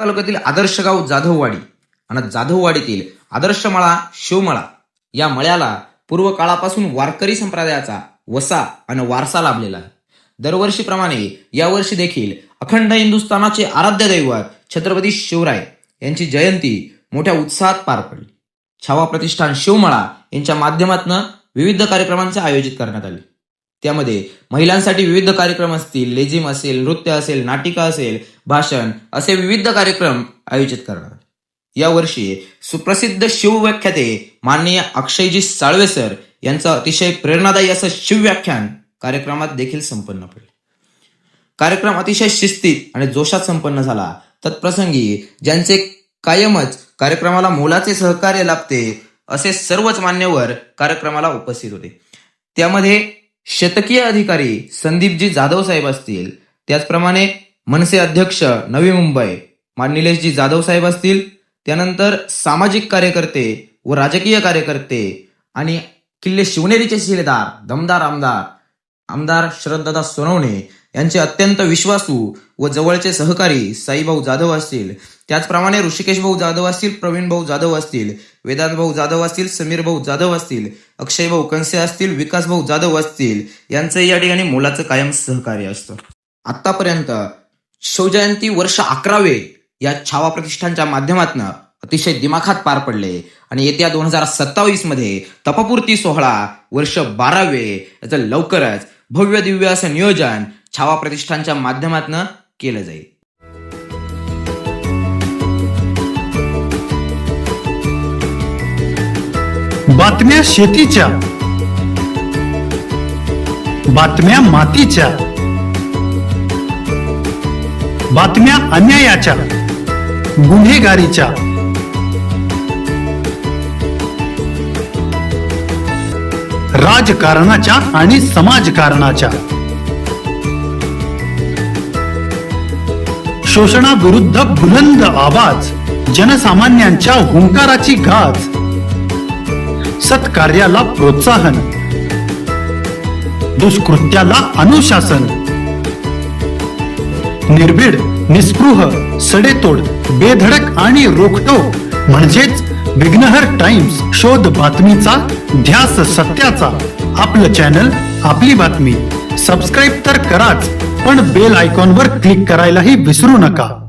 तालुक्यातील आदर्श गाव जाधववाडी आणि जाधववाडीतील आदर्श मळा शिवमळा या मळ्याला पूर्व काळापासून वारकरी संप्रदायाचा वसा आणि वारसा लाभलेला आहे. दरवर्षीप्रमाणे यावर्षी देखील अखंड हिंदुस्थानाचे आराध्य दैवत छत्रपती शिवराय यांची जयंती मोठ्या उत्साहात पार पडली. छावा प्रतिष्ठान शिवमळा यांच्या माध्यमातून विविध कार्यक्रमांचे आयोजित करण्यात आले. त्यामध्ये महिलांसाठी विविध कार्यक्रम असतील, लेझिम असेल, नृत्य असेल, नाटिका असेल, भाषण असे विविध कार्यक्रम आयोजित करण्यात आले. यावर्षी सुप्रसिद्ध शिवव्याख्याते माननीय अक्षयजी साळवे सर यांचं अतिशय प्रेरणादायी असं शिवव्याख्यान कार्यक्रमात देखील संपन्न पडले. कार्यक्रम अतिशय शिस्तीत आणि जोशात संपन्न झाला. तत्प्रसंगी ज्यांचे कायमच कार्यक्रमाला मोलाचे सहकार्य लाभते असे सर्वच मान्यवर कार्यक्रमाला उपस्थित होते. त्यामध्ये शतकीय अधिकारी संदीपजी जाधव साहेब असतील, त्याचप्रमाणे मनसे अध्यक्ष नवी मुंबई निलेशजी जाधव साहेब असतील, त्यानंतर सामाजिक कार्यकर्ते व राजकीय कार्यकर्ते आणि किल्ले शिवनेरीचे शिलेदार दमदार आमदार शरददादा सोनवणे यांचे अत्यंत विश्वासू व जवळचे सहकारी साईभाऊ जाधव असतील, त्याचप्रमाणे ऋषिकेश भाऊ जाधव असतील, प्रवीण भाऊ जाधव असतील, वेदांत भाऊ जाधव असतील, समीर भाऊ जाधव असतील, अक्षय भाऊ कंसे असतील, विकास भाऊ जाधव असतील यांचं या ठिकाणी मोलाचं कायम सहकार्य असतं. आतापर्यंत शिवजयंती वर्ष 11वे या छावा प्रतिष्ठानच्या माध्यमातून अतिशय दिमाखात पार पडले आणि येत्या 2027 मध्ये तपपूर्ती सोहळा वर्ष 12वे याचं लवकरच भव्य दिव्य असं नियोजन छावा प्रतिष्ठानच्या माध्यमातून केलं जाईल. बातम्या शेतीच्या, बातम्या मातीच्या, बातम्या अन्यायाच्या, गुन्हेगारीच्या, राजकारणाच्या आणि समाजकारणाच्या, शोषणाविरुद्ध बुलंद आवाज, जनसामान्यांच्या हुंकाराची गाज, सत्कार्याला प्रोत्साहन, दुष्कृत्याला अनुशासन, निर्भीड, निस्पृह, सडेतोड, बेधडक आणि रोखटोक म्हणजेच विघ्नहर टाइम्स. शोध बातमीचा, ध्यास सत्याचा. आपलं चॅनल, आपली बातमी. सबस्क्राईब तर कराच, पण बेल आयकॉनवर क्लिक करायलाही विसरू नका.